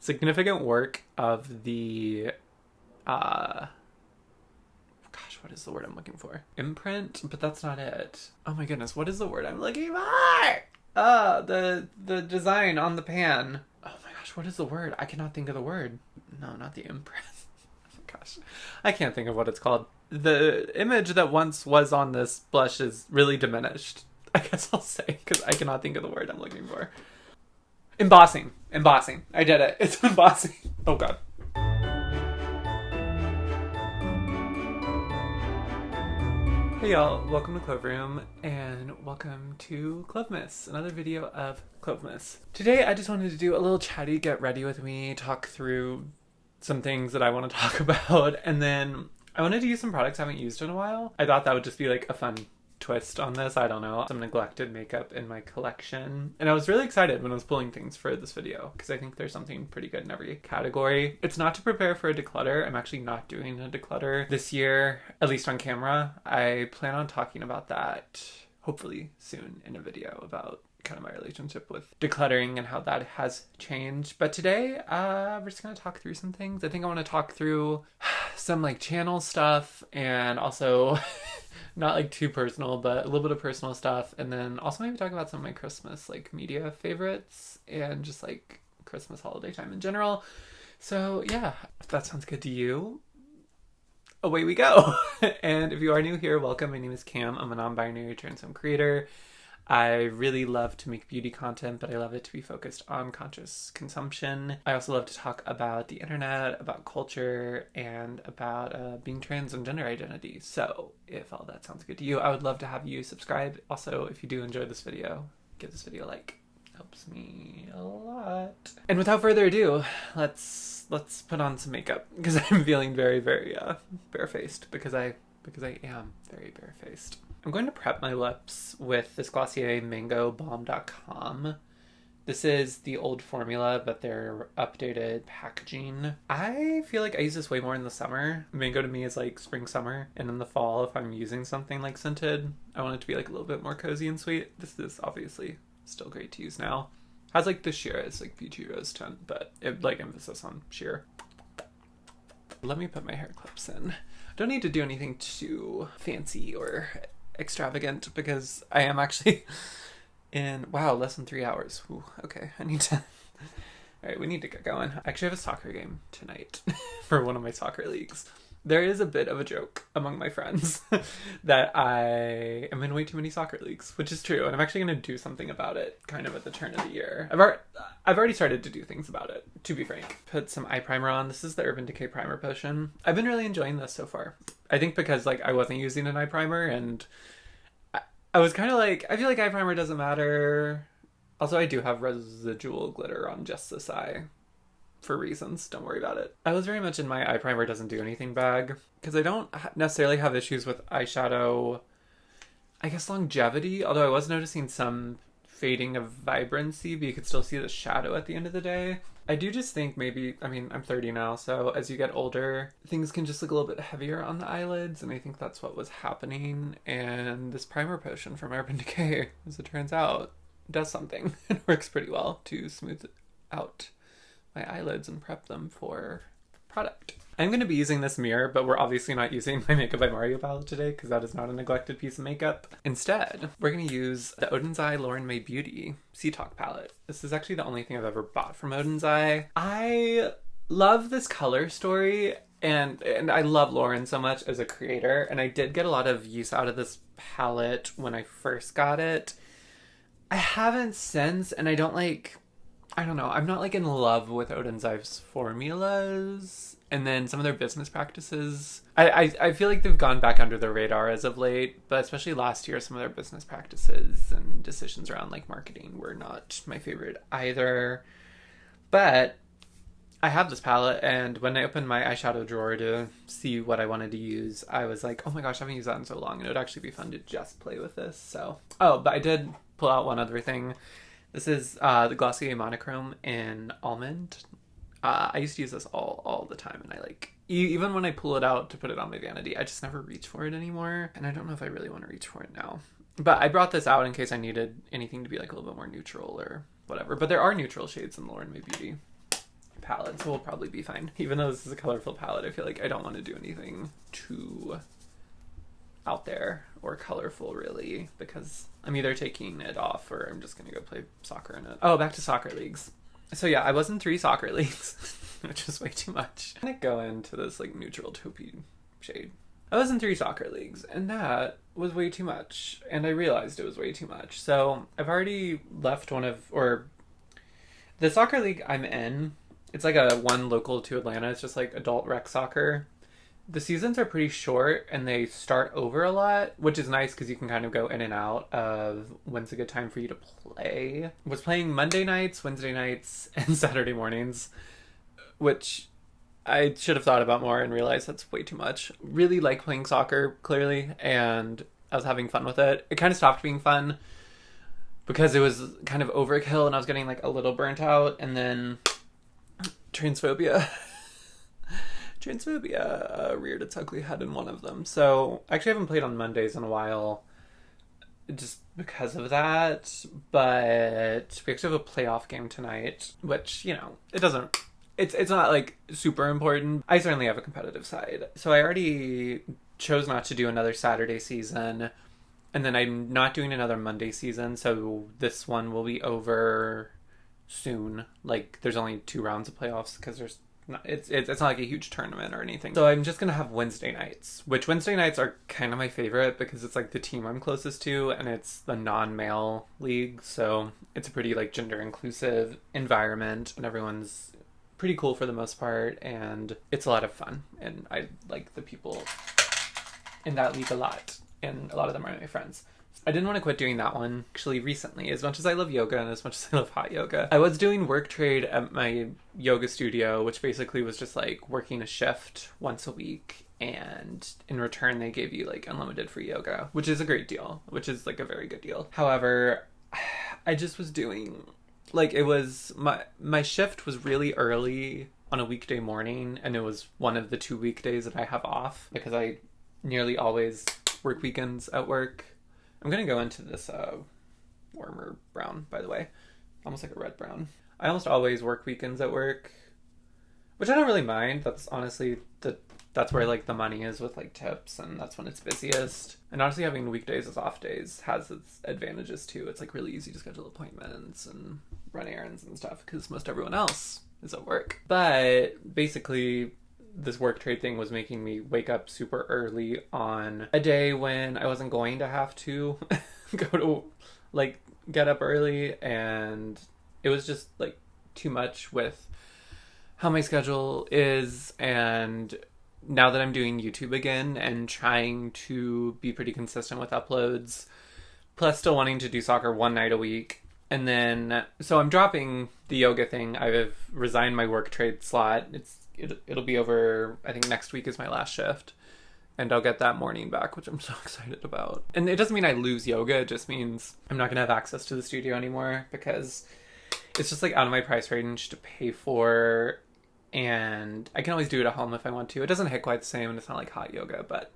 significant work of the, gosh, what is the word I'm looking for? Imprint? But that's not it. Oh my goodness, what is the word I'm looking for? The design on the pan. Oh my gosh, what is the word? I cannot think of the word. No, not the imprint. Oh my gosh, I can't think of what it's called. The image that once was on this blush is really diminished, I guess I'll say, because I cannot think of the word I'm looking for. Embossing. Embossing. I did it. It's embossing. Oh god. Hey y'all, welcome to Clove Room, and welcome to Clovemas, another video of Clovemas. Today I just wanted to do a little chatty get ready with me, talk through some things that I want to talk about, and then I wanted to use some products I haven't used in a while. I thought that would just be like a fun twist on this, I don't know, some neglected makeup in my collection. And I was really excited when I was pulling things for this video, because I think there's something pretty good in every category. It's not to prepare for a declutter. I'm actually not doing a declutter this year, at least on camera. I plan on talking about that hopefully soon in a video about kind of my relationship with decluttering and how that has changed. But today, we're just going to talk through some things. I think I want to talk through some like channel stuff and also not like too personal, but a little bit of personal stuff. And then also maybe talk about some of my Christmas like media favorites and just like Christmas holiday time in general. So yeah, if that sounds good to you, away we go. And if you are new here, welcome. My name is Cam. I'm a non-binary trans creator. I really love to make beauty content, but I love it to be focused on conscious consumption. I also love to talk about the internet, about culture, and about being trans and gender identity. So if all that sounds good to you, I would love to have you subscribe. Also, if you do enjoy this video, give this video a like. Helps me a lot. And without further ado, let's put on some makeup, because I'm feeling very, very barefaced, because I am very barefaced. I'm going to prep my lips with this Glossier MangoBalm.com. This is the old formula, but their updated packaging. I feel like I use this way more in the summer. Mango to me is like spring, summer. And in the fall, if I'm using something like scented, I want it to be like a little bit more cozy and sweet. This is obviously still great to use now. Has like the sheer as like peachy rose tint, but it like emphasis on sheer. Let me put my hair clips in. Don't need to do anything too fancy or extravagant, because I am actually in, wow, less than 3 hours. Ooh, okay, I need to, all right, we need to get going. I actually have a soccer game tonight for one of my soccer leagues. There is a bit of a joke among my friends that I am in way too many soccer leagues, which is true, and I'm actually going to do something about it kind of at the turn of the year. I've already started to do things about it, to be frank. Put some eye primer on. This is the Urban Decay Primer Potion. I've been really enjoying this so far. I think because like I wasn't using an eye primer, and I was kind of like, I feel like eye primer doesn't matter. Also, I do have residual glitter on just this eye. For reasons, don't worry about it. I was very much in my eye primer doesn't do anything bag, because I don't necessarily have issues with eyeshadow, I guess, longevity, although I was noticing some fading of vibrancy, but you could still see the shadow at the end of the day. I do just think maybe, I mean, I'm 30 now, so as you get older, things can just look a little bit heavier on the eyelids, and I think that's what was happening, and this primer potion from Urban Decay, as it turns out, does something. It works pretty well to smooth out my eyelids and prep them for product. I'm going to be using this mirror, but we're obviously not using my Makeup by Mario palette today, because that is not a neglected piece of makeup. Instead, we're going to use the Oden's Eye Lauren Mae Beauty Sea Talk palette. This is actually the only thing I've ever bought from Oden's Eye. I love this color story, and I love Lauren so much as a creator, and I did get a lot of use out of this palette when I first got it. I haven't since, and I don't know, I'm not like in love with Oden's Eye's formulas, and then some of their business practices. I feel like they've gone back under the radar as of late, but especially last year, some of their business practices and decisions around like marketing were not my favorite either. But I have this palette, and when I opened my eyeshadow drawer to see what I wanted to use, I was like, oh my gosh, I haven't used that in so long, and it would actually be fun to just play with this. So, oh, but I did pull out one other thing. This is the Glossier Monochrome in Almond. I used to use this all the time, and I like, even when I pull it out to put it on my vanity, I just never reach for it anymore, and I don't know if I really want to reach for it now. But I brought this out in case I needed anything to be like a little bit more neutral or whatever. But there are neutral shades in the Lauren Mae Beauty palette. will probably be fine. Even though this is a colorful palette, I feel like I don't want to do anything too out there or colorful, really, because I'm either taking it off or I'm just gonna go play soccer in it. Oh, back to soccer leagues. So yeah, I was in 3 soccer leagues, which is way too much. I'm gonna go into this like neutral taupey shade. I was in 3 soccer leagues, and that was way too much, and I realized it was way too much. So I've already left the soccer league I'm in. It's like a one local to Atlanta. It's just like adult rec soccer. The seasons are pretty short and they start over a lot, which is nice because you can kind of go in and out of when's a good time for you to play. I was playing Monday nights, Wednesday nights, and Saturday mornings, which I should have thought about more and realized that's way too much. Really like playing soccer, clearly, and I was having fun with it. It kind of stopped being fun because it was kind of overkill and I was getting like a little burnt out, and then transphobia reared its ugly head in one of them. So I actually haven't played on Mondays in a while just because of that, but we actually have a playoff game tonight, which, you know, it's not like super important. I certainly have a competitive side. So I already chose not to do another Saturday season, and then I'm not doing another Monday season, so this one will be over soon. Like, there's only 2 rounds of playoffs because it's not like a huge tournament or anything. So I'm just gonna have Wednesday nights, which Wednesday nights are kind of my favorite because it's like the team I'm closest to, and it's the non-male league, so it's a pretty like gender inclusive environment, and everyone's pretty cool for the most part, and it's a lot of fun, and I like the people in that league a lot, and a lot of them are my friends. I didn't want to quit doing that one, actually, recently. As much as I love yoga and as much as I love hot yoga, I was doing work trade at my yoga studio, which basically was just like working a shift once a week, and in return they gave you like unlimited free yoga, which is a great deal, which is like a very good deal. However, I just was doing, like, it was, my shift was really early on a weekday morning, and it was one of the 2 weekdays that I have off because I nearly always work weekends at work. I'm going to go into this warmer brown, by the way. Almost like a red brown. I almost always work weekends at work, which I don't really mind. That's honestly, that's where like the money is with like tips, and that's when it's busiest. And honestly, having weekdays as off days has its advantages too. It's like really easy to schedule appointments and run errands and stuff because most everyone else is at work. But basically, this work trade thing was making me wake up super early on a day when I wasn't going to have to go to, like, get up early, and it was just, like, too much with how my schedule is. And now that I'm doing YouTube again and trying to be pretty consistent with uploads, plus still wanting to do soccer 1 night a week, and then, so I'm dropping the yoga thing. I've resigned my work trade slot. It'll be over, I think next week is my last shift, and I'll get that morning back, which I'm so excited about. And it doesn't mean I lose yoga, it just means I'm not gonna have access to the studio anymore because it's just like out of my price range to pay for, and I can always do it at home if I want to. It doesn't hit quite the same, and it's not like hot yoga, but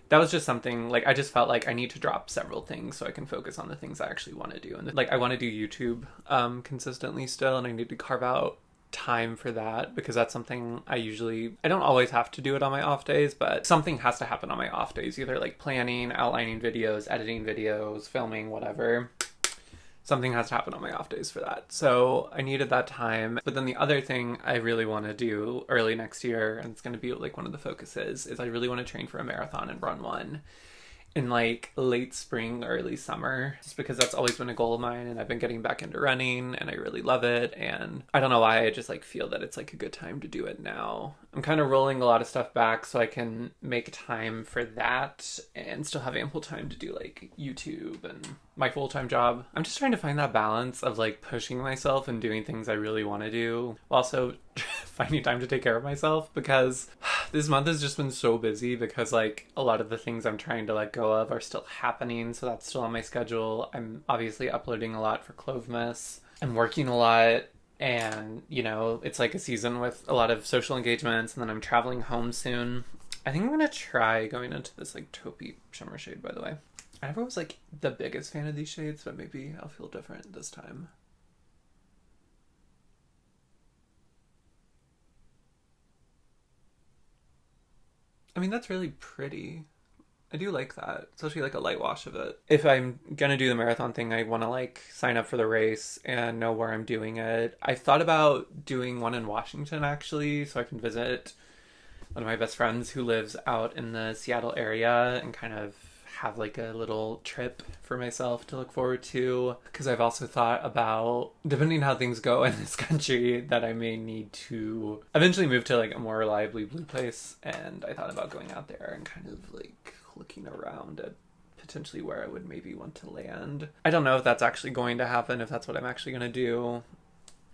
that was just something, like, I just felt like I need to drop several things so I can focus on the things I actually want to do. And like, I want to do YouTube consistently still, and I need to carve out time for that because that's something I don't always have to do it on my off days, but something has to happen on my off days, either like planning, outlining videos, editing videos, filming, whatever. Something has to happen on my off days for that. So I needed that time. But then the other thing I really want to do early next year, and it's going to be like one of the focuses, is I really want to train for a marathon and run one in like late spring, early summer, just because that's always been a goal of mine, and I've been getting back into running and I really love it, and I don't know why, I just like feel that it's like a good time to do it now. I'm kind of rolling a lot of stuff back so I can make time for that and still have ample time to do like YouTube and my full-time job. I'm just trying to find that balance of like pushing myself and doing things I really want to do, while also finding time to take care of myself, because this month has just been so busy because like a lot of the things I'm trying to let go of are still happening, so that's still on my schedule. I'm obviously uploading a lot for Clovemas. I'm working a lot, and you know, it's like a season with a lot of social engagements, and then I'm traveling home soon. I think I'm gonna try going into this like taupey shimmer shade, by the way. I never was like the biggest fan of these shades, but maybe I'll feel different this time. I mean, that's really pretty. I do like that, especially like a light wash of it. If I'm gonna do the marathon thing, I want to like sign up for the race and know where I'm doing it. I thought about doing one in Washington actually, so I can visit one of my best friends who lives out in the Seattle area and kind of have like a little trip for myself to look forward to. Because I've also thought about, depending on how things go in this country, that I may need to eventually move to like a more reliably blue place. And I thought about going out there and kind of like looking around at potentially where I would maybe want to land. I don't know if that's actually going to happen, if that's what I'm actually going to do.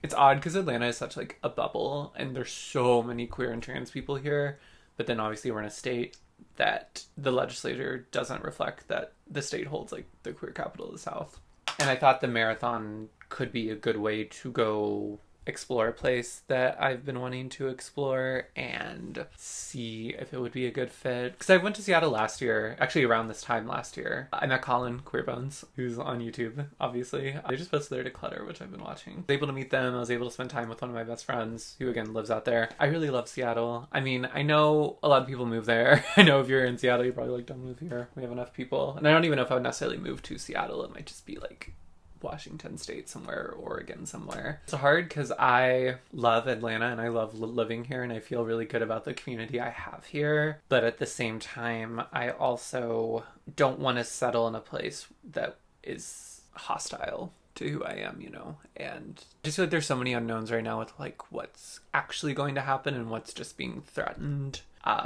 It's odd because Atlanta is such like a bubble and there's so many queer and trans people here, but then obviously we're in a state that the legislature doesn't reflect that the state holds like the queer capital of the South. And I thought the marathon could be a good way to go explore a place that I've been wanting to explore and see if it would be a good fit. Because I went to Seattle last year, actually around this time last year. I met Colin Queerbones, who's on YouTube, obviously. They just posted their Declutter, which I've been watching. I was able to meet them. I was able to spend time with one of my best friends, who again lives out there. I really love Seattle. I mean, I know a lot of people move there. I know if you're in Seattle, you're probably like, don't move here. We have enough people. And I don't even know if I would necessarily move to Seattle. It might just be like Washington State somewhere, or Oregon somewhere. It's hard because I love Atlanta and I love living here and I feel really good about the community I have here. But at the same time, I also don't want to settle in a place that is hostile to who I am, you know? And I just feel like there's so many unknowns right now with like what's actually going to happen and what's just being threatened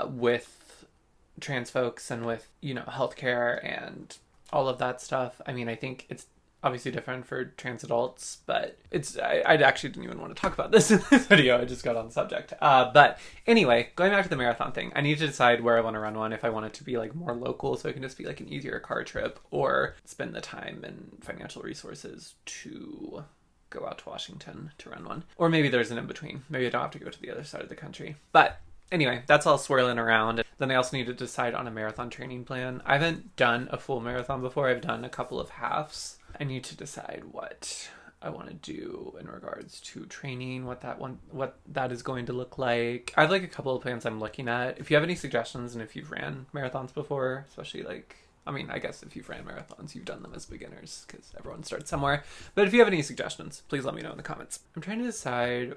with trans folks and with, you know, healthcare and all of that stuff. I mean, I think it's obviously different for trans adults, but I actually didn't even want to talk about this in this video. I just got on the subject. But anyway, going back to the marathon thing, I need to decide where I want to run one, if I want it to be like more local so it can just be like an easier car trip, or spend the time and financial resources to go out to Washington to run one. Or maybe there's an in-between. Maybe I don't have to go to the other side of the country. But anyway, that's all swirling around. Then I also need to decide on a marathon training plan. I haven't done a full marathon before. I've done a couple of halves. I need to decide what I want to do in regards to training, what that is going to look like. I have like a couple of plans I'm looking at. If you have any suggestions and if you've ran marathons before, especially like, I mean, I guess if you've ran marathons, you've done them as beginners because everyone starts somewhere. But if you have any suggestions, please let me know in the comments. I'm trying to decide.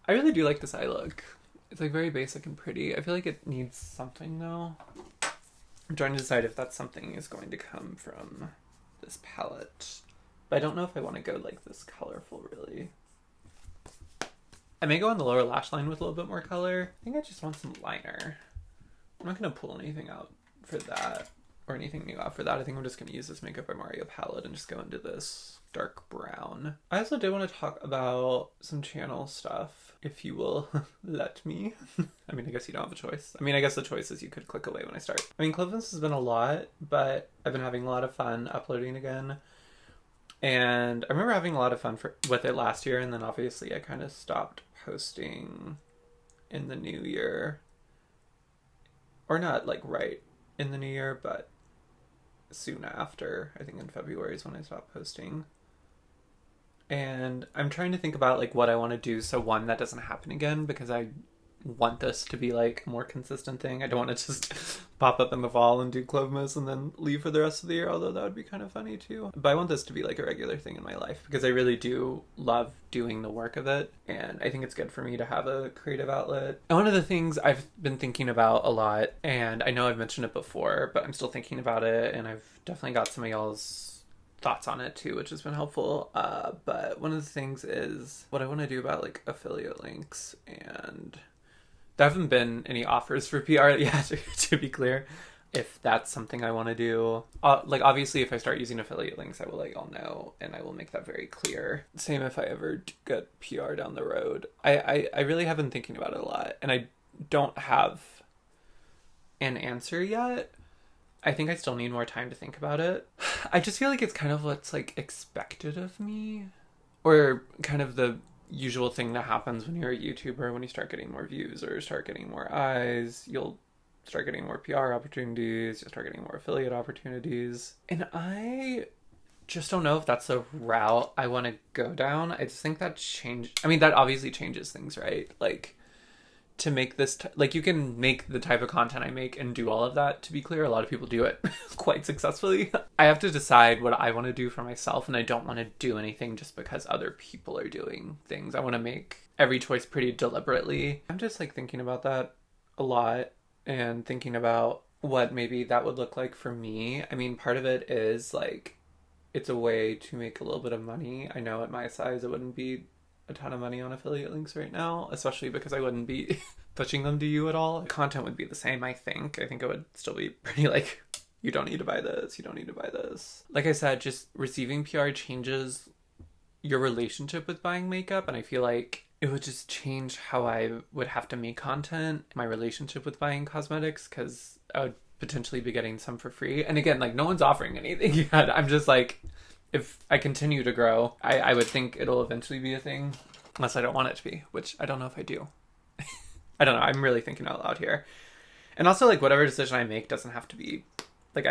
I really do like this eye look. It's like very basic and pretty. I feel like it needs something though. I'm trying to decide if that something is going to come from this palette. But I don't know if I want to go like this colorful really. I may go on the lower lash line with a little bit more color. I think I just want some liner. I'm not going to pull anything out for that or anything new out for that. I think I'm just going to use this Makeup by Mario palette and just go into this dark brown. I also did want to talk about some channel stuff, if you will let me. I mean, I guess you don't have a choice. I mean, I guess the choice is you could click away when I start. I mean, Cloveness has been a lot, but I've been having a lot of fun uploading again. And I remember having a lot of fun with it last year, and then obviously I kind of stopped posting in the new year. Or not like right in the new year, but soon after. I think in February is when I stopped posting. And I'm trying to think about like what I want to do so one, that doesn't happen again, because I want this to be like a more consistent thing. I don't want to just pop up in the fall and do Cloveness and then leave for the rest of the year, although that would be kind of funny too. But I want this to be like a regular thing in my life because I really do love doing the work of it, and I think it's good for me to have a creative outlet. And one of the things I've been thinking about a lot, and I know I've mentioned it before, but I'm still thinking about it, and I've definitely got some of y'all's thoughts on it too, which has been helpful. But one of the things is what I want to do about like affiliate links, and there haven't been any offers for PR yet, to be clear, if that's something I want to do. Like, obviously, if I start using affiliate links, I will let y'all know, and I will make that very clear. Same if I ever get PR down the road. I really have been thinking about it a lot, and I don't have an answer yet. I think I still need more time to think about it. I just feel like it's kind of what's, like, expected of me, or kind of the usual thing that happens when you're a YouTuber. When you start getting more views or start getting more eyes, you'll start getting more PR opportunities, you'll start getting more affiliate opportunities. And I just don't know if that's the route I want to go down. I just think that that obviously changes things, right? Like, to make this, like, you can make the type of content I make and do all of that. To be clear, a lot of people do it quite successfully. I have to decide what I want to do for myself, and I don't want to do anything just because other people are doing things. I want to make every choice pretty deliberately. I'm just like thinking about that a lot and thinking about what maybe that would look like for me. I mean, part of it is like, it's a way to make a little bit of money. I know at my size it wouldn't be a ton of money on affiliate links right now, especially because I wouldn't be pushing them to you at all. Content would be the same, I think. I think it would still be pretty like, you don't need to buy this, you don't need to buy this. Like I said, just receiving PR changes your relationship with buying makeup, and I feel like it would just change how I would have to make content, my relationship with buying cosmetics, because I would potentially be getting some for free. And again, like, no one's offering anything yet. I'm just like, if I continue to grow, I would think it'll eventually be a thing, unless I don't want it to be, which I don't know if I do. I don't know. I'm really thinking out loud here. And also, like, whatever decision I make doesn't have to be, like,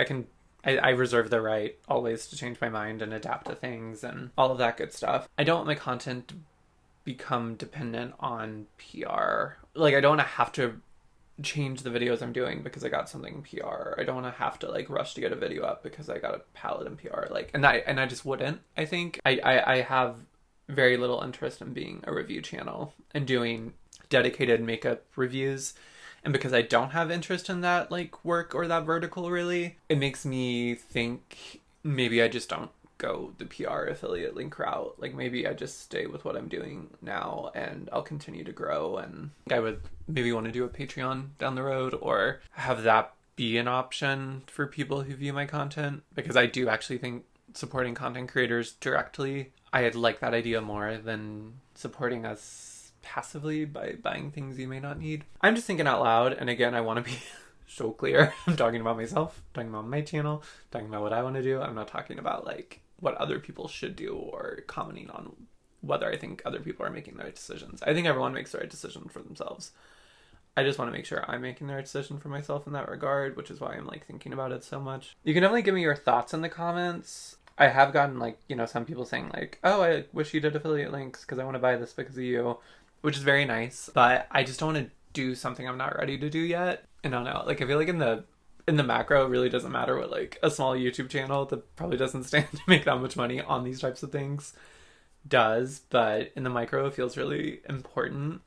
I reserve the right always to change my mind and adapt to things and all of that good stuff. I don't want my content to become dependent on PR. Like, I don't want to have to change the videos I'm doing because I got something in PR. I don't want to have to like rush to get a video up because I got a palette in PR. Like, and I just wouldn't. I think I have very little interest in being a review channel and doing dedicated makeup reviews. And because I don't have interest in that like work or that vertical really, it makes me think maybe I just don't go the PR affiliate link route. Like, maybe I just stay with what I'm doing now and I'll continue to grow. And I would maybe want to do a Patreon down the road, or have that be an option for people who view my content, because I do actually think supporting content creators directly, I like that idea more than supporting us passively by buying things you may not need. I'm just thinking out loud, and again, I want to be so clear. I'm talking about myself, talking about my channel, talking about what I want to do. I'm not talking about like what other people should do or commenting on whether I think other people are making the right decisions. I think everyone makes the right decision for themselves. I just want to make sure I'm making the right decision for myself in that regard, which is why I'm like thinking about it so much. You can definitely give me your thoughts in the comments. I have gotten like, you know, some people saying like, oh, I wish you did affiliate links because I want to buy this because of you, which is very nice, but I just don't want to do something I'm not ready to do yet. And I don't know, like, I feel like in the macro, it really doesn't matter what like a small YouTube channel that probably doesn't stand to make that much money on these types of things does, but in the micro, it feels really important.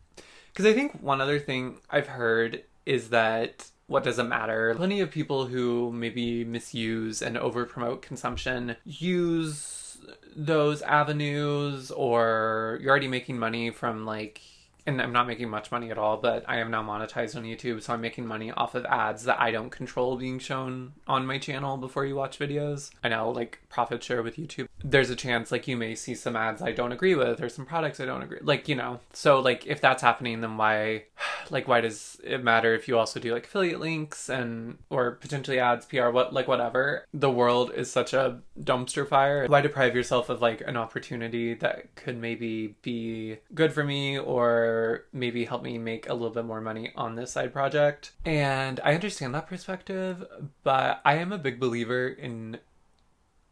Because I think one other thing I've heard is that what does it matter? Plenty of people who maybe misuse and over promote consumption use those avenues, or you're already making money from like, and I'm not making much money at all, but I am now monetized on YouTube, so I'm making money off of ads that I don't control being shown on my channel before you watch videos. I know, like, profit share with YouTube, there's a chance, like, you may see some ads I don't agree with, or some products I don't agree, like, you know. So, like, if that's happening, then why does it matter if you also do, like, affiliate links and, or potentially ads, PR, whatever. The world is such a dumpster fire. Why deprive yourself of, like, an opportunity that could maybe be good for me, or maybe help me make a little bit more money on this side project? And I understand that perspective, but I am a big believer in,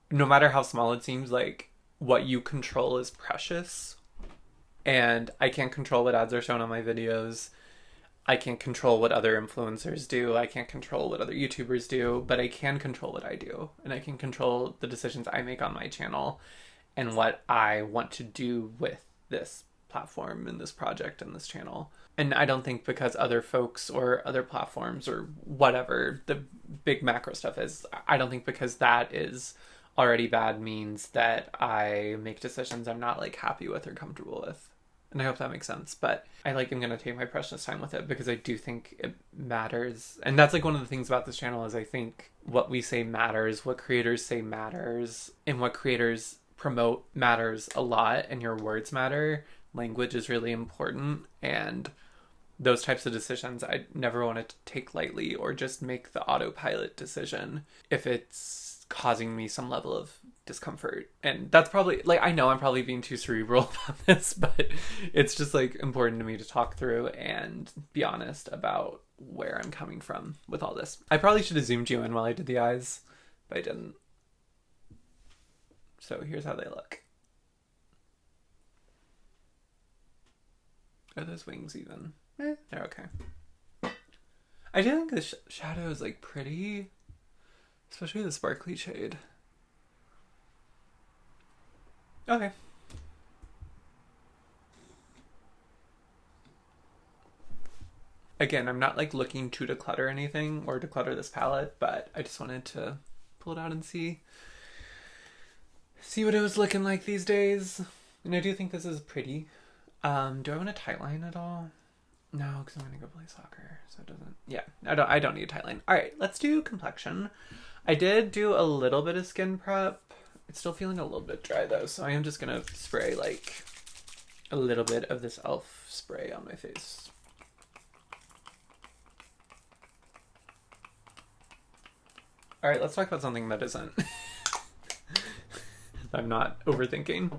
no matter how small it seems, like, what you control is precious. And I can't control what ads are shown on my videos. I can't control what other influencers do. I can't control what other YouTubers do, but I can control what I do. And I can control the decisions I make on my channel and what I want to do with this platform and this project and this channel. And I don't think because other folks or other platforms or whatever the big macro stuff is, I don't think because that is already bad means that I make decisions I'm not like happy with or comfortable with. And I hope that makes sense. But I like, I'm going to take my precious time with it because I do think it matters. And that's like one of the things about this channel is I think what we say matters, what creators say matters, and what creators promote matters a lot, and your words matter. Language is really important, and those types of decisions I never want to take lightly or just make the autopilot decision if it's causing me some level of discomfort. And that's probably, like, I know I'm probably being too cerebral about this, but it's just like important to me to talk through and be honest about where I'm coming from with all this. I probably should have zoomed you in while I did the eyes, but I didn't. So here's how they look. Are those wings even? They're okay. I do think this shadow is like pretty, especially the sparkly shade. Okay. Again, I'm not like looking to declutter anything or declutter this palette, but I just wanted to pull it out and see what it was looking like these days. And I do think this is pretty. Do I want a tightline at all? No, because I'm gonna go play soccer, so it doesn't. Yeah, I don't need a tightline. All right, let's do complexion. I did do a little bit of skin prep. It's still feeling a little bit dry though, so I am just gonna spray like a little bit of this e.l.f. spray on my face. All right, let's talk about something that isn't. I'm not overthinking.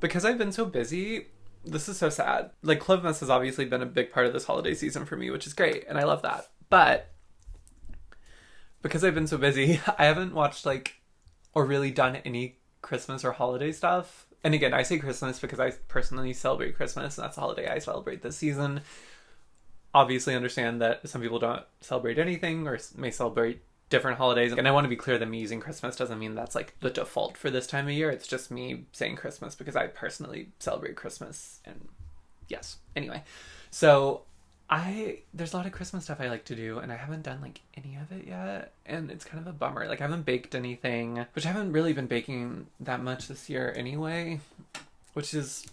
Because I've been so busy, this is so sad. Like, Cloveness has obviously been a big part of this holiday season for me, which is great, and I love that. But because I've been so busy, I haven't watched, like, or really done any Christmas or holiday stuff. And again, I say Christmas because I personally celebrate Christmas, and that's the holiday I celebrate this season. Obviously understand that some people don't celebrate anything or may celebrate different holidays, and I want to be clear that me using Christmas doesn't mean that's like the default for this time of year. It's just me saying Christmas because I personally celebrate Christmas. And yes, anyway, so there's a lot of Christmas stuff I like to do, and I haven't done like any of it yet, and it's kind of a bummer. Like, I haven't baked anything, which I haven't really been baking that much this year anyway, which is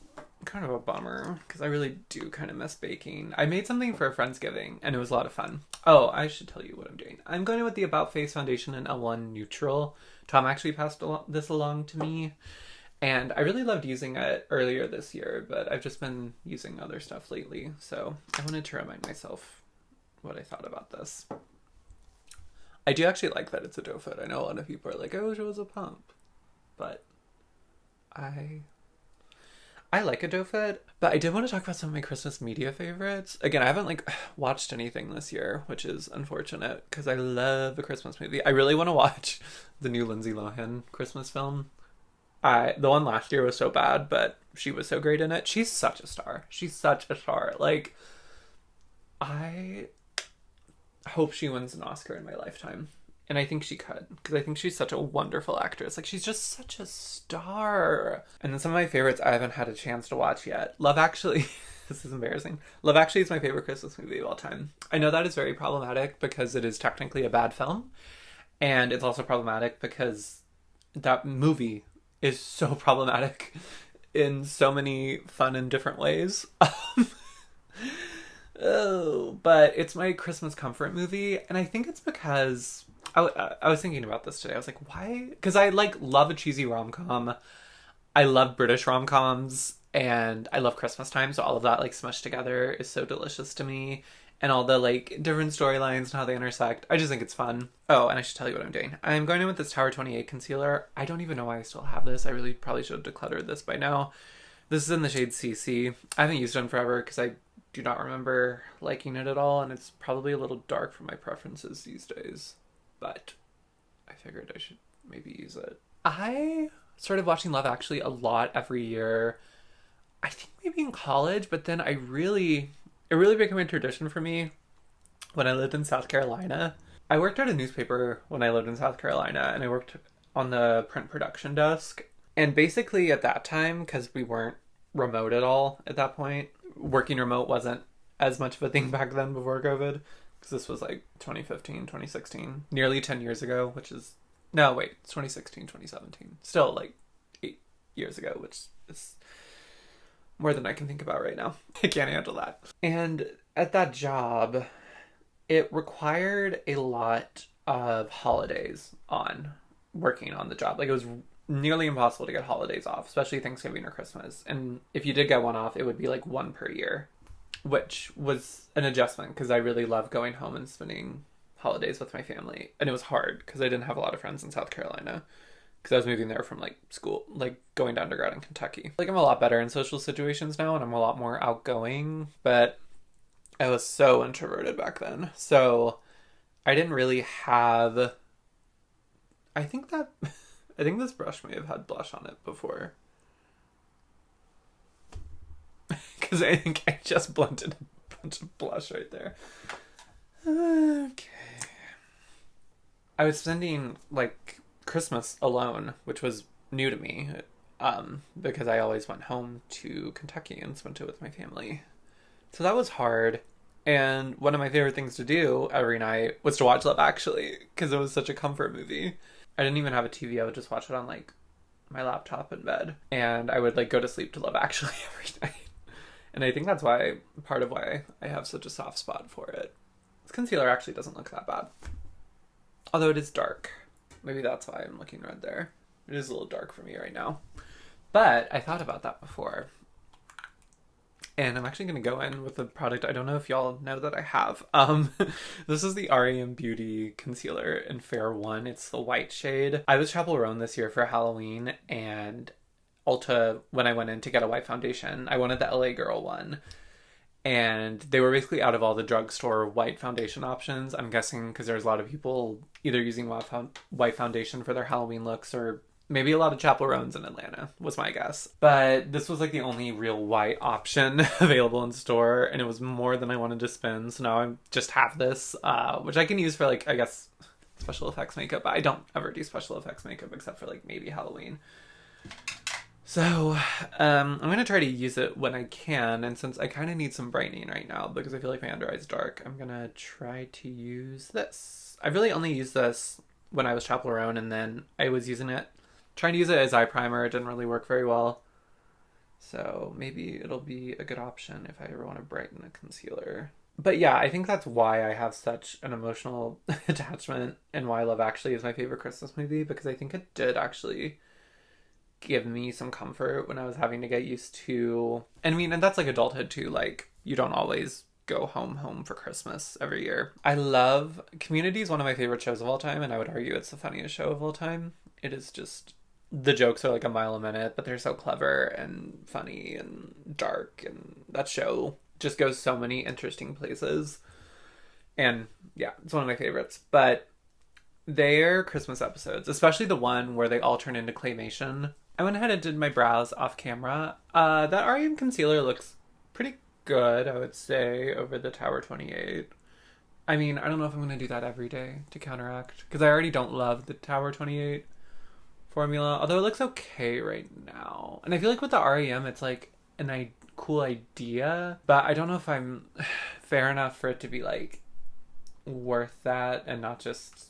kind of a bummer because I really do kind of miss baking. I made something for a Friendsgiving and it was a lot of fun. Oh, I should tell you what I'm doing. I'm going with the About Face foundation in L1 Neutral. Tom actually passed this along to me, and I really loved using it earlier this year, but I've just been using other stuff lately, so I wanted to remind myself what I thought about this. I do actually like that it's a doe foot. I know a lot of people are like, I wish it was a pump, but I like a doe foot. But I did want to talk about some of my Christmas media favorites. Again, I haven't like watched anything this year, which is unfortunate because I love a Christmas movie. I really want to watch the new Lindsay Lohan Christmas film. The one last year was so bad, but she was so great in it. She's such a star. She's such a star. Like, I hope she wins an Oscar in my lifetime. And I think she could, because I think she's such a wonderful actress. Like, she's just such a star. And then some of my favorites I haven't had a chance to watch yet. Love Actually. This is embarrassing. Love Actually is my favorite Christmas movie of all time. I know that is very problematic because it is technically a bad film. And it's also problematic because that movie is so problematic in so many fun and different ways. But it's my Christmas comfort movie. And I think it's because I was thinking about this today. I was like, why? Because I like love a cheesy rom-com. I love British rom-coms, and I love Christmas time. So all of that like smushed together is so delicious to me. And all the like different storylines and how they intersect. I just think it's fun. Oh, and I should tell you what I'm doing. I'm going in with this Tower 28 concealer. I don't even know why I still have this. I really probably should have decluttered this by now. This is in the shade CC. I haven't used it in forever because I do not remember liking it at all. And it's probably a little dark for my preferences these days. But I figured I should maybe use it. I started watching Love Actually a lot every year. I think maybe in college, but then it really became a tradition for me when I lived in South Carolina. I worked at a newspaper when I lived in South Carolina, and I worked on the print production desk. And basically at that time, because we weren't remote at all at that point, working remote wasn't as much of a thing back then before COVID. Because this was like 2015, 2016, nearly 10 years ago, which is, no, wait, it's 2016, 2017. Still like 8 years ago, which is more than I can think about right now. I can't handle that. And at that job, it required a lot of holidays on working on the job. Like, it was nearly impossible to get holidays off, especially Thanksgiving or Christmas. And if you did get one off, it would be like one per year, which was an adjustment because I really love going home and spending holidays with my family. And it was hard because I didn't have a lot of friends in South Carolina because I was moving there from like school, like going to undergrad in Kentucky. Like, I'm a lot better in social situations now, and I'm a lot more outgoing, but I was so introverted back then. So I didn't really have, I think this brush may have had blush on it before. because I think I just blended a bunch of blush right there. Okay. I was spending like Christmas alone, which was new to me, because I always went home to Kentucky and spent it with my family. So that was hard. And one of my favorite things to do every night was to watch Love Actually, because it was such a comfort movie. I didn't even have a TV. I would just watch it on like my laptop in bed. And I would like go to sleep to Love Actually every night. And I think that's part of why I have such a soft spot for it. This concealer actually doesn't look that bad. Although it is dark. Maybe that's why I'm looking red there. It is a little dark for me right now. But I thought about that before. And I'm actually going to go in with a product I don't know if y'all know that I have. This is the REM Beauty Concealer in Fair 1. It's the white shade. I was Chapel Roan this year for Halloween, and Ulta, when I went in to get a white foundation, I wanted the LA Girl one. And they were basically out of all the drugstore white foundation options. I'm guessing because there's a lot of people either using white foundation for their Halloween looks, or maybe a lot of Chapel Roans in Atlanta, was my guess. But this was like the only real white option available in store, and it was more than I wanted to spend. So now I just have this, which I can use for like, I guess, special effects makeup. But I don't ever do special effects makeup except for like maybe Halloween. So, I'm going to try to use it when I can, and since I kind of need some brightening right now because I feel like my under eye's dark, I'm going to try to use this. I really only used this when I was Chapel Roan, and then I was trying to use it as eye primer. It didn't really work very well. So maybe it'll be a good option if I ever want to brighten a concealer. But yeah, I think that's why I have such an emotional attachment, and why Love Actually is my favorite Christmas movie, because I think it did actually give me some comfort when I was having to get used to, and I mean, and that's like adulthood too, like you don't always go home for Christmas every year. I love Community is one of my favorite shows of all time, and I would argue it's the funniest show of all time. It is just, the jokes are like a mile a minute, but they're so clever and funny and dark, and that show just goes so many interesting places. And yeah, it's one of my favorites. But their Christmas episodes, especially the one where they all turn into claymation, I went ahead and did my brows off camera. That REM concealer looks pretty good, I would say, over the Tower 28. I mean, I don't know if I'm going to do that every day to counteract, because I already don't love the Tower 28 formula, although it looks okay right now. And I feel like with the REM, it's like a cool idea, but I don't know if I'm fair enough for it to be like worth that, and not just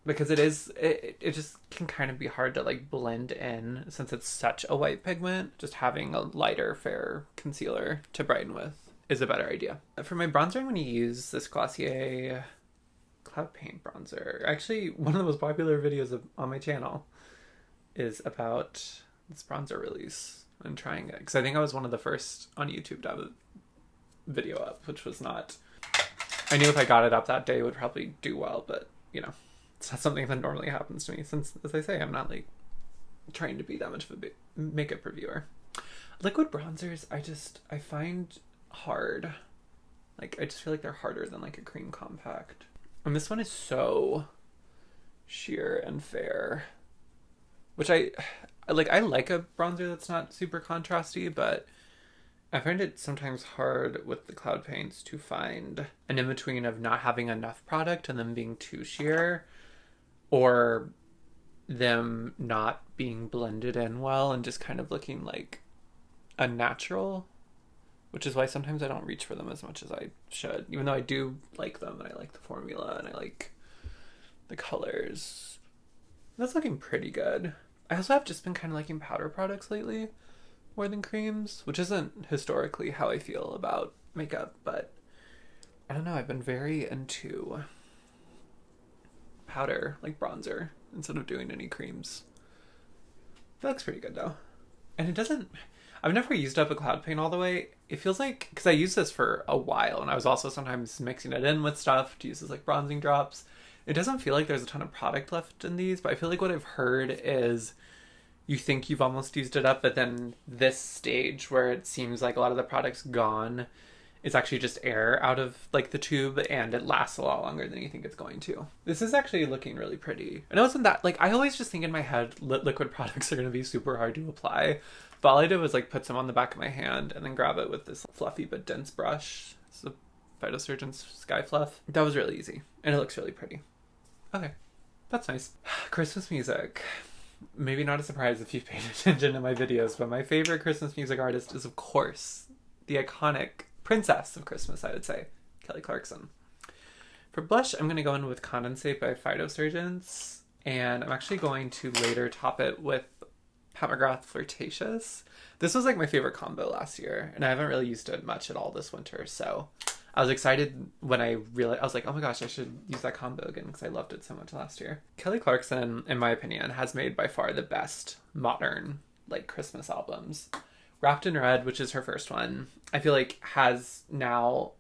because it just can kind of be hard to like blend in since it's such a white pigment. Just having a lighter fair concealer to brighten with is a better idea. For my bronzer, I'm going to use this Glossier Cloud Paint bronzer. Actually, one of the most popular videos on my channel is about this bronzer release and trying it, because I think I was one of the first on YouTube to have a video up, which was not, I knew if I got it up that day it would probably do well, but you know, it's not something that normally happens to me, since, as I say, I'm not like trying to be that much of a makeup reviewer. Liquid bronzers, I find hard. Like, I just feel like they're harder than like a cream compact. And this one is so sheer and fair, which I like a bronzer that's not super contrasty, but I find it sometimes hard with the cloud paints to find an in-between of not having enough product and them being too sheer, or them not being blended in well and just kind of looking like unnatural, which is why sometimes I don't reach for them as much as I should, even though I do like them and I like the formula and I like the colors. That's looking pretty good. I also have just been kind of liking powder products lately more than creams, which isn't historically how I feel about makeup, but I don't know, I've been very into powder, like bronzer, instead of doing any creams. That looks pretty good though. And it doesn't, I've never used up a cloud paint all the way. It feels like, because I used this for a while, and I was also sometimes mixing it in with stuff to use as like bronzing drops. It doesn't feel like there's a ton of product left in these, but I feel like what I've heard is you think you've almost used it up, but then this stage where it seems like a lot of the product's gone, it's actually just air out of like the tube, and it lasts a lot longer than you think it's going to. This is actually looking really pretty. I know it's not that, like, I always just think in my head liquid products are going to be super hard to apply, But all I did was like put some on the back of my hand and then grab it with this fluffy but dense brush. It's a phytosurgence Sky Fluff. That was really easy and it looks really pretty. Okay, that's nice. Christmas music. Maybe not a surprise if you've paid attention to my videos, but my favorite Christmas music artist is, of course, the iconic princess of Christmas, I would say, Kelly Clarkson. For blush, I'm going to go in with Condensate by Phytosurgence, and I'm actually going to later top it with mcgrath Fleurtacious. This was like my favorite combo last year, and I haven't really used it much at all this winter, so I was excited when I realized, I was like, oh my gosh, I should use that combo again because I loved it so much last year. Kelly Clarkson, in my opinion, has made by far the best modern, like, Christmas albums. Wrapped in Red, which is her first one, I feel like has now,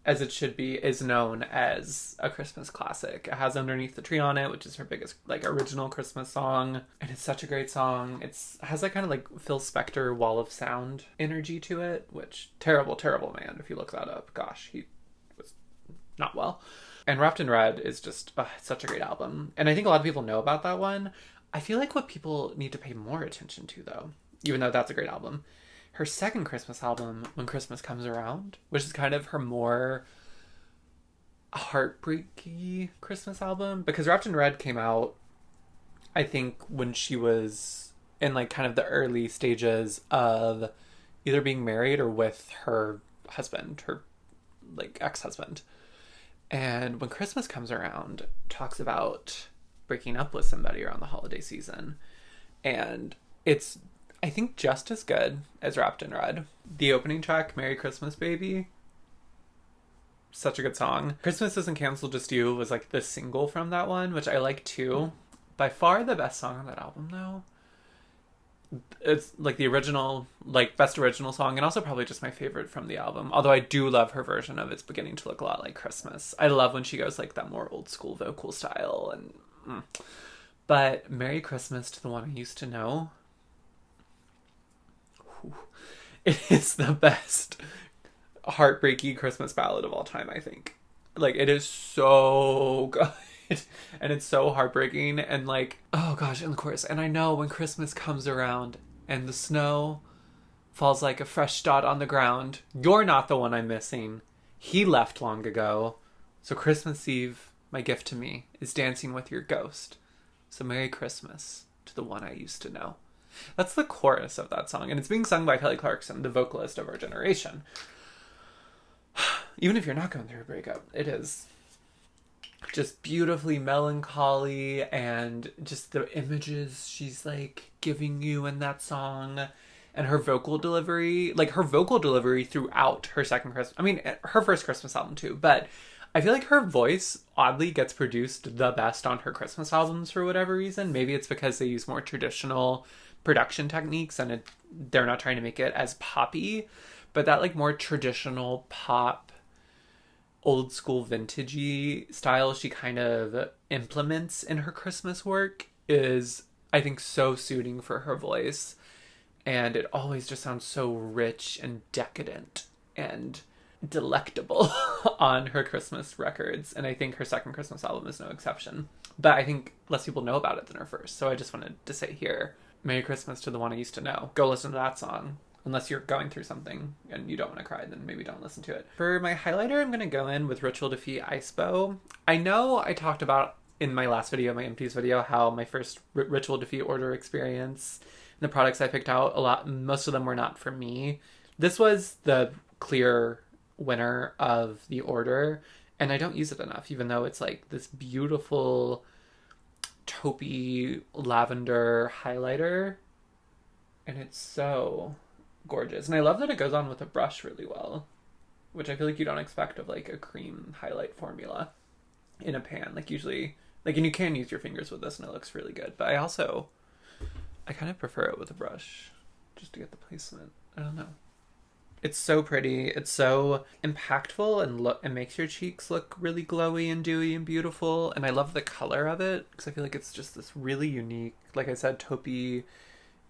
as it should be, is known as a Christmas classic. It has Underneath the Tree on it, which is her biggest, like, original Christmas song. And it's such a great song. It has that kind of, like, Phil Spector Wall of Sound energy to it, which, terrible, terrible man, if you look that up. Gosh, he was not well. And Wrapped in Red is just, it's such a great album. And I think a lot of people know about that one. I feel like what people need to pay more attention to, though, even though that's a great album, her second Christmas album, When Christmas Comes Around, which is kind of her more heartbreaky Christmas album, because Wrapped in Red came out, I think, when she was in like kind of the early stages of either being married or with her husband, her like ex-husband. And When Christmas Comes Around talks about breaking up with somebody around the holiday season. And it's, I think, just as good as Wrapped in Red. The opening track, Merry Christmas Baby, such a good song. Christmas Isn't Canceled, Just You was like the single from that one, which I like too. By far the best song on that album, though. It's like the original, like best original song, and also probably just my favorite from the album. Although I do love her version of It's Beginning to Look a Lot Like Christmas. I love when she goes like that more old school vocal style. But Merry Christmas to the One I Used to Know. It is the best heartbreaky Christmas ballad of all time, I think. Like, it is so good. And it's so heartbreaking. And like, oh gosh, and of course, and I know when Christmas comes around and the snow falls like a fresh dot on the ground, you're not the one I'm missing. He left long ago. So Christmas Eve, my gift to me, is dancing with your ghost. So Merry Christmas to the One I Used to Know. That's the chorus of that song, and it's being sung by Kelly Clarkson, the vocalist of our generation. Even if you're not going through a breakup, it is just beautifully melancholy, and just the images she's like giving you in that song, and her vocal delivery, like her vocal delivery throughout her second Christmas, I mean, her first Christmas album too, but I feel like her voice oddly gets produced the best on her Christmas albums for whatever reason. Maybe it's because they use more traditional production techniques and they're not trying to make it as poppy, but that like more traditional pop, old school vintagey style she kind of implements in her Christmas work is, I think, so suiting for her voice. And it always just sounds so rich and decadent and delectable on her Christmas records, and I think her second Christmas album is no exception. But I think less people know about it than her first, so I just wanted to say here, Merry Christmas to the One I Used to Know. Go listen to that song. Unless you're going through something and you don't want to cry, then maybe don't listen to it. For my highlighter, I'm going to go in with Ritual de Fille Icebow. I know I talked about in my last video, my empties video, how my first Ritual de Fille order experience, the products I picked out, most of them were not for me. This was the clear winner of the order, and I don't use it enough, even though it's like this beautiful taupey lavender highlighter, and it's so gorgeous. And I love that it goes on with a brush really well, which I feel like you don't expect of like a cream highlight formula in a pan. Like usually, like, and you can use your fingers with this and it looks really good, but I kind of prefer it with a brush just to get the placement. I don't know. It's so pretty. It's so impactful and makes your cheeks look really glowy and dewy and beautiful. And I love the color of it because I feel like it's just this really unique, like I said, taupey,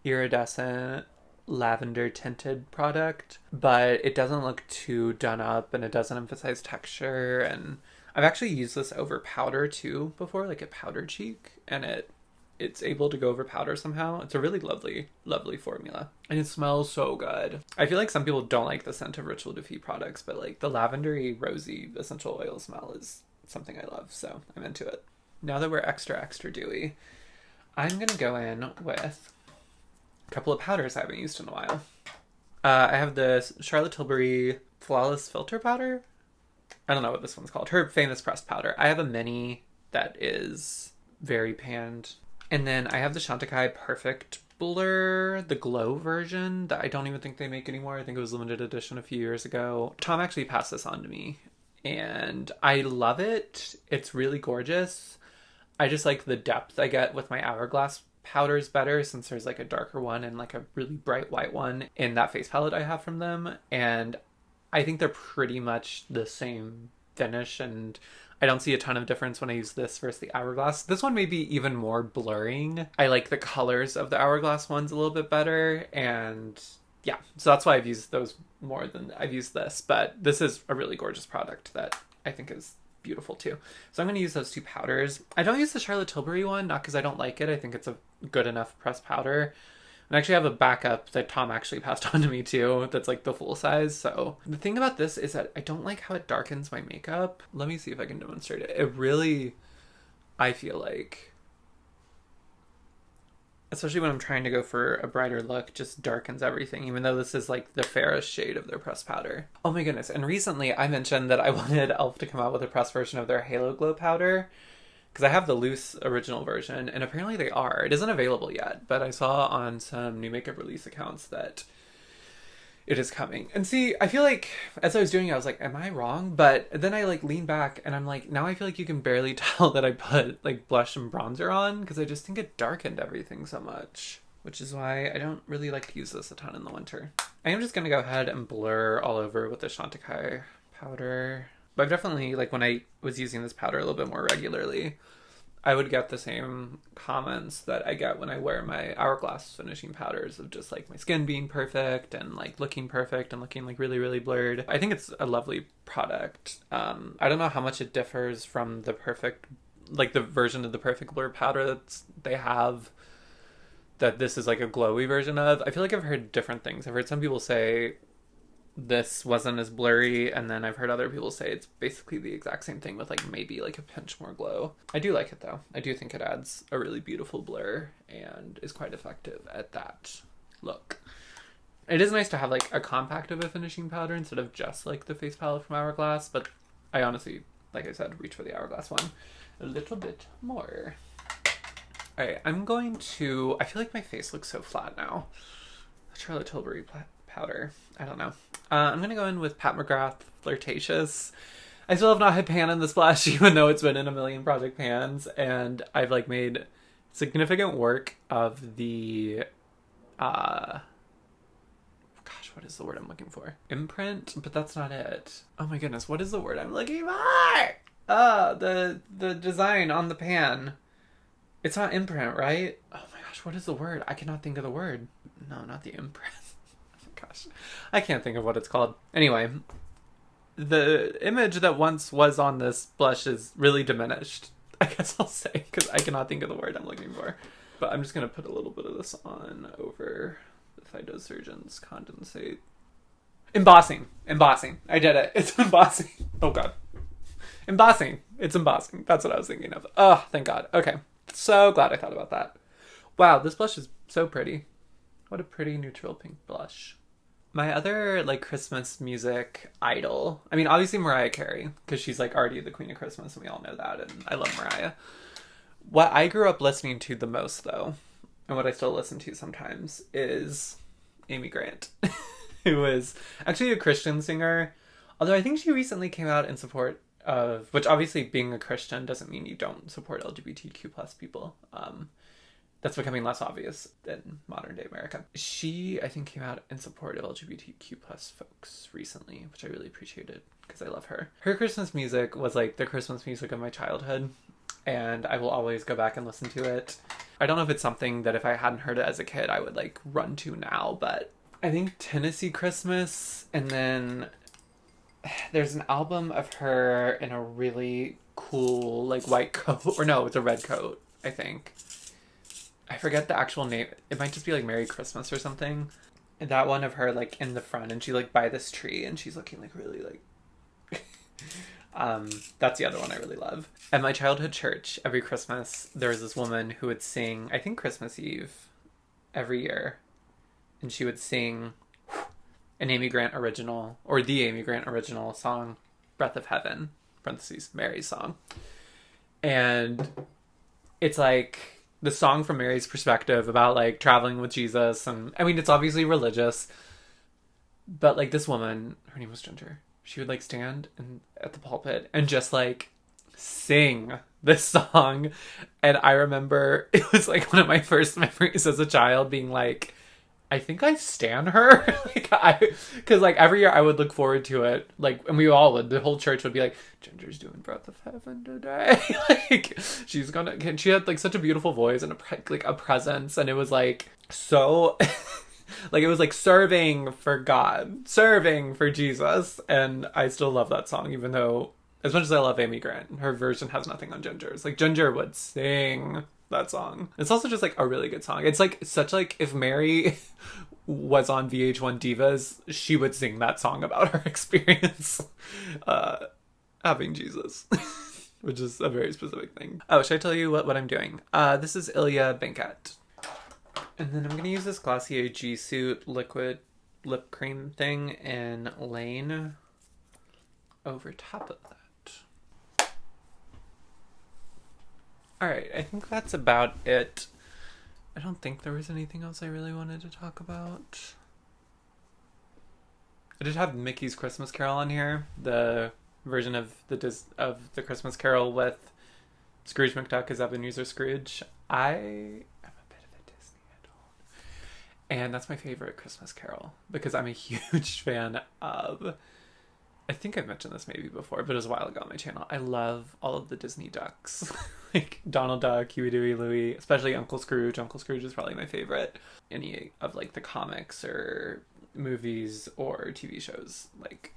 iridescent, lavender tinted product. But it doesn't look too done up and it doesn't emphasize texture. And I've actually used this over powder too before, like a powder cheek, and it it's able to go over powder somehow. It's a really lovely, lovely formula. And it smells so good. I feel like some people don't like the scent of Ritual de Fille products, but like the lavendery, rosy essential oil smell is something I love, so I'm into it. Now that we're extra, extra dewy, I'm going to go in with a couple of powders I haven't used in a while. I have the Charlotte Tilbury Flawless Filter Powder. I don't know what this one's called. Her famous pressed powder. I have a mini that is very panned. And then I have the Chantecaille Perfect Blur, the glow version that I don't even think they make anymore. I think it was limited edition a few years ago. Tom actually passed this on to me and I love it. It's really gorgeous. I just like the depth I get with my Hourglass powders better, since there's like a darker one and like a really bright white one in that face palette I have from them. And I think they're pretty much the same finish, and I don't see a ton of difference when I use this versus the Hourglass. This one may be even more blurring. I like the colors of the Hourglass ones a little bit better, and yeah, so that's why I've used those more than I've used this. But this is a really gorgeous product that I think is beautiful too. So I'm going to use those two powders. I don't use the Charlotte Tilbury one, not because I don't like it. I think it's a good enough pressed powder. And I actually have a backup that Tom actually passed on to me too, that's like the full size. So the thing about this is that I don't like how it darkens my makeup. Let me see if I can demonstrate it. It really, I feel like, especially when I'm trying to go for a brighter look, just darkens everything, even though this is like the fairest shade of their pressed powder. Oh my goodness. And recently I mentioned that I wanted e.l.f. to come out with a pressed version of their Halo Glow powder, because I have the loose original version, and apparently they are. It isn't available yet, but I saw on some new makeup release accounts that it is coming. And see, I feel like as I was doing it, I was like, am I wrong? But then I like lean back and I'm like, now I feel like you can barely tell that I put like blush and bronzer on, because I just think it darkened everything so much, which is why I don't really like to use this a ton in the winter. I am just going to go ahead and blur all over with the Chantecaille powder. But I've definitely, like when I was using this powder a little bit more regularly, I would get the same comments that I get when I wear my Hourglass finishing powders of just like my skin being perfect and like looking perfect and looking like really, really blurred. I think it's a lovely product. I don't know how much it differs from the perfect, like the version of the Perfect Blur powder that they have, that this is like a glowy version of. I feel like I've heard different things. I've heard some people say this wasn't as blurry, and then I've heard other people say it's basically the exact same thing with like maybe like a pinch more glow. I do like it though. I do think it adds a really beautiful blur and is quite effective at that look. It is nice to have like a compact of a finishing powder instead of just like the face palette from Hourglass, but I honestly, like I said, reach for the Hourglass one a little bit more. Alright, I feel like my face looks so flat now. Charlotte Tilbury powder. I don't know. I'm going to go in with Pat McGrath Fleurtacious. I still have not hit pan in this blush, even though it's been in a million project pans, and I've like made significant work of the, gosh, what is the word I'm looking for? Imprint? But that's not it. Oh my goodness, what is the word I'm looking for? The design on the pan. It's not imprint, right? Oh my gosh, what is the word? I cannot think of the word. No, not the imprint. Gosh, I can't think of what it's called. Anyway, the image that once was on this blush is really diminished, I guess I'll say, because I cannot think of the word I'm looking for. But I'm just going to put a little bit of this on over the phytosurgence condensate. Embossing. I did it. It's embossing. Oh god. Embossing. It's embossing. That's what I was thinking of. Oh, thank god. Okay. So glad I thought about that. Wow, this blush is so pretty. What a pretty neutral pink blush. My other like Christmas music idol, I mean obviously Mariah Carey, because she's like already the queen of Christmas and we all know that, and I love Mariah. What I grew up listening to the most though, and what I still listen to sometimes, is Amy Grant, who is actually a Christian singer, although I think she recently came out in support of, which obviously being a Christian doesn't mean you don't support LGBTQ plus people. That's becoming less obvious in modern day America. She, I think, came out in support of LGBTQ plus folks recently, which I really appreciated because I love her. Her Christmas music was like the Christmas music of my childhood, and I will always go back and listen to it. I don't know if it's something that if I hadn't heard it as a kid, I would like run to now, but I think Tennessee Christmas, and then there's an album of her in a really cool like white coat, or no, it's a red coat, I think. I forget the actual name. It might just be like Merry Christmas or something. And that one of her like in the front, and she like by this tree, and she's looking like really like. That's the other one I really love. At my childhood church, every Christmas, there was this woman who would sing, I think Christmas Eve, every year. And she would sing an Amy Grant original, or the Amy Grant original song, Breath of Heaven, parentheses, Mary's song. And it's like the song from Mary's perspective about like traveling with Jesus. And I mean, it's obviously religious, but like this woman, her name was Ginger. She would like stand at the pulpit and just like sing this song. And I remember it was like one of my first memories as a child being like, I think I stan her. Because like every year I would look forward to it. Like, and we all would, the whole church would be like, Ginger's doing Breath of Heaven today. Like, she had like such a beautiful voice and a presence. And it was like so... Like, it was like serving for God, serving for Jesus. And I still love that song, even though, as much as I love Amy Grant, her version has nothing on Ginger's. Like, Ginger would sing that song. It's also just like a really good song. It's like such like, if Mary was on VH1 Divas, she would sing that song about her experience having Jesus. Which is a very specific thing. Oh, should I tell you what I'm doing? This is Ilia Banquette. And then I'm going to use this Glossier G Suit liquid lip cream thing in Lane over top of that. Alright, I think that's about it. I don't think there was anything else I really wanted to talk about. I did have Mickey's Christmas Carol on here, the version of the Christmas Carol with Scrooge McDuck as Ebenezer Scrooge. And that's my favorite Christmas Carol because I'm a huge fan of, I think I've mentioned this maybe before, but it was a while ago on my channel. I love all of the Disney ducks, like Donald Duck, Huey, Dewey, Louie, especially Uncle Scrooge. Uncle Scrooge is probably my favorite. Any of like the comics or movies or TV shows like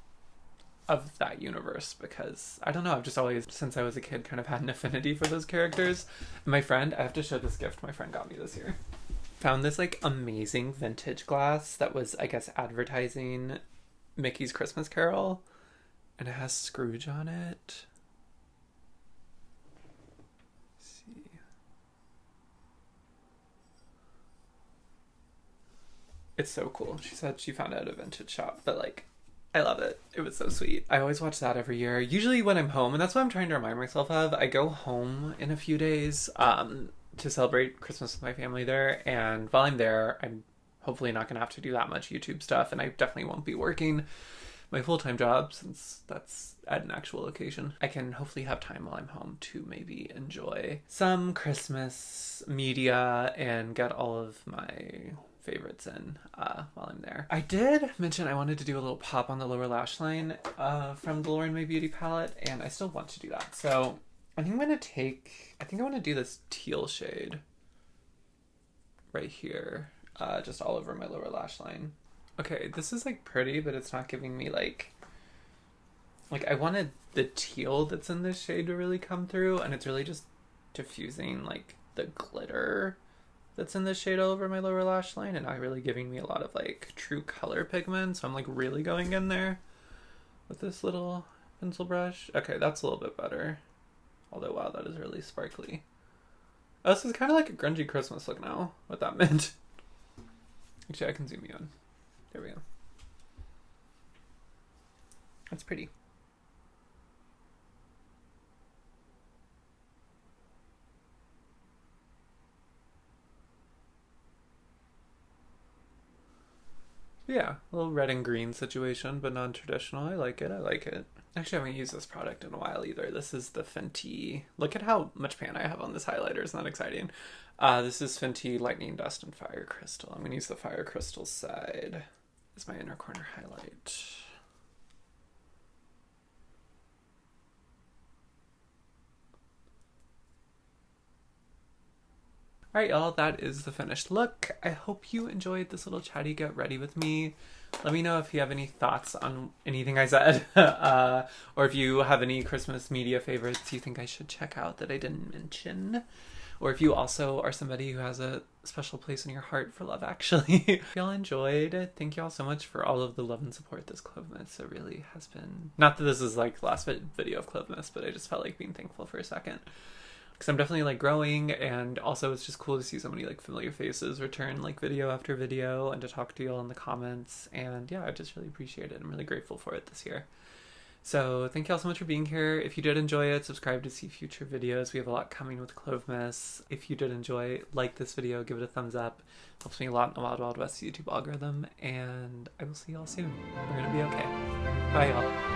of that universe, because I don't know, I've just always, since I was a kid, kind of had an affinity for those characters. And my friend, I have to show this gift my friend got me this year. Found this like amazing vintage glass that was, I guess, advertising Mickey's Christmas Carol, and it has Scrooge on it. Let's see. It's so cool. She said she found it at a vintage shop, but like, I love it. It was so sweet. I always watch that every year, usually when I'm home, and that's what I'm trying to remind myself of. I go home in a few days, to celebrate Christmas with my family there, and while I'm there, I'm hopefully not gonna have to do that much YouTube stuff, and I definitely won't be working my full-time job since that's at an actual location. I can hopefully have time while I'm home to maybe enjoy some Christmas media and get all of my favorites in while I'm there. I did mention I wanted to do a little pop on the lower lash line from the Lauren May Beauty palette, and I still want to do that. So I think I want to do this teal shade right here, just all over my lower lash line. Okay, this is like pretty, but it's not giving me like I wanted the teal that's in this shade to really come through, and it's really just diffusing like the glitter that's in this shade all over my lower lash line, and not really giving me a lot of like true color pigment. So I'm like really going in there with this little pencil brush. Okay, that's a little bit better. Although, wow, that is really sparkly. Oh, this is kind of like a grungy Christmas look now with that mint. Actually, I can zoom you in. There we go. That's pretty. Yeah, a little red and green situation, but non-traditional. I like it. Actually, I haven't used this product in a while either. This is the Fenty. Look at how much pan I have on this highlighter. It's not exciting. This is Fenty Lightning Dust and Fire Crystal. I'm going to use the Fire Crystal side as my inner corner highlight. Alright, y'all, that is the finished look. I hope you enjoyed this little chatty get ready with me. Let me know if you have any thoughts on anything I said, or if you have any Christmas media favorites you think I should check out that I didn't mention, or if you also are somebody who has a special place in your heart for Love Actually. If y'all enjoyed, thank y'all so much for all of the love and support this Clovemas. It really has been, not that this is like the last video of Clovemas, but I just felt like being thankful for a second. Because I'm definitely like growing, and also it's just cool to see so many like familiar faces return like video after video, and to talk to y'all in the comments. And yeah, I just really appreciate it. I'm really grateful for it this year. So thank y'all so much for being here. If you did enjoy it, subscribe to see future videos. We have a lot coming with Clovemas. If you did enjoy, like this video, give it a thumbs up. Helps me a lot in the Wild Wild West YouTube algorithm. And I will see y'all soon. We're gonna be okay. Bye y'all.